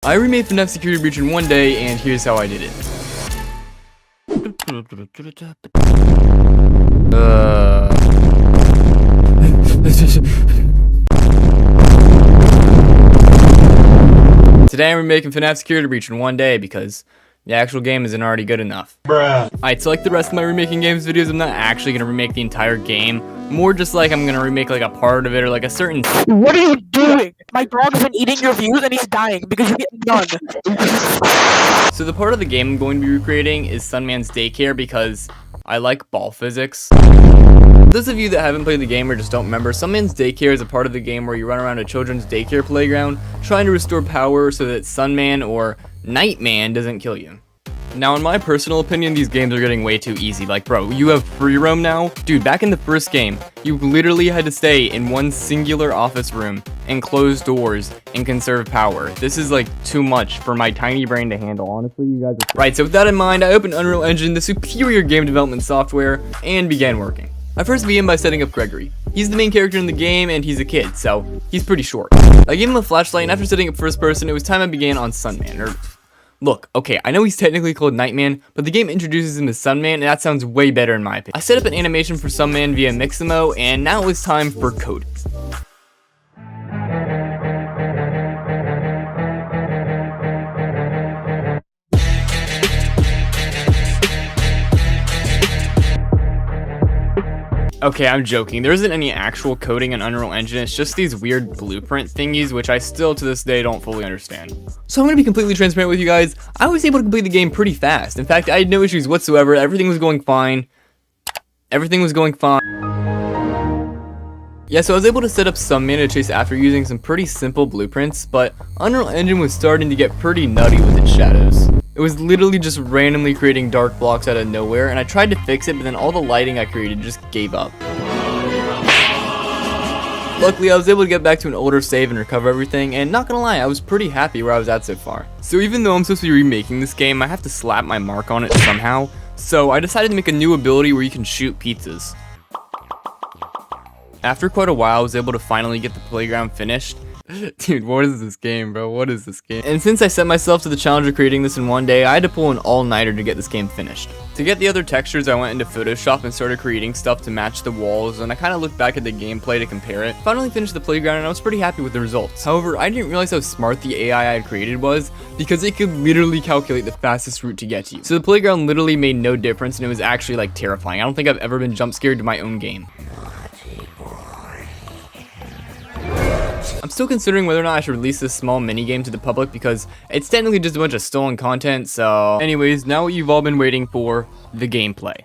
I remade FNAF Security Breach in one day, and here's how I did it. Today I'm remaking FNAF Security Breach in one day because the actual game isn't already good enough. Bruh. Alright, so like the rest of my remaking games videos, I'm not actually going to remake the entire game. More just like I'm going to remake like a part of it or like a certain... What are you doing? My dog has been eating your views and he's dying because you get none. So the part of the game I'm going to be recreating is Sunman's daycare because I like ball physics. Those of you that haven't played the game or just don't remember, Sunman's daycare is a part of the game where you run around a children's daycare playground trying to restore power so that Sunman or Nightman doesn't kill you. Now, in my personal opinion, these games are getting way too easy. Like, bro, you have free roam now? Dude, back in the first game, you literally had to stay in one singular office room and close doors and conserve power. This is, like, too much for my tiny brain to handle. Honestly, you guys are... Right, so with that in mind, I opened Unreal Engine, the superior game development software, and began working. I first began by setting up Gregory. He's the main character in the game, and he's a kid, so he's pretty short. I gave him a flashlight, and after setting up first person, it was time I began on Sunman, or... Look, okay, I know he's technically called Nightman, but the game introduces him as Sunman, and that sounds way better in my opinion. I set up an animation for Sunman via Mixamo, and now it was time for coding. Okay, I'm joking. There isn't any actual coding in Unreal Engine, it's just these weird blueprint thingies, which I still to this day don't fully understand. So I'm going to be completely transparent with you guys. I was able to complete the game pretty fast. In fact, I had no issues whatsoever. Everything was going fine. Yeah, so I was able to set up Sunman to chase after using some pretty simple blueprints, but Unreal Engine was starting to get pretty nutty with its shadows. It was literally just randomly creating dark blocks out of nowhere, and I tried to fix it, but then all the lighting I created just gave up. Luckily, I was able to get back to an older save and recover everything, and not gonna lie, I was pretty happy where I was at so far. So even though I'm supposed to be remaking this game, I have to slap my mark on it somehow, so I decided to make a new ability where you can shoot pizzas. After quite a while, I was able to finally get the playground finished. Dude, what is this game, bro? What is this game? And since I set myself to the challenge of creating this in one day, I had to pull an all-nighter to get this game finished. To get the other textures, I went into Photoshop and started creating stuff to match the walls, and I kind of looked back at the gameplay to compare it. Finally finished the playground, and I was pretty happy with the results. However, I didn't realize how smart the AI I had created was, because it could literally calculate the fastest route to get to you. So the playground literally made no difference, and it was actually like terrifying. I don't think I've ever been jump scared to my own game. I'm still considering whether or not I should release this small mini game to the public because it's technically just a bunch of stolen content, so... Anyways, now what you've all been waiting for, the gameplay.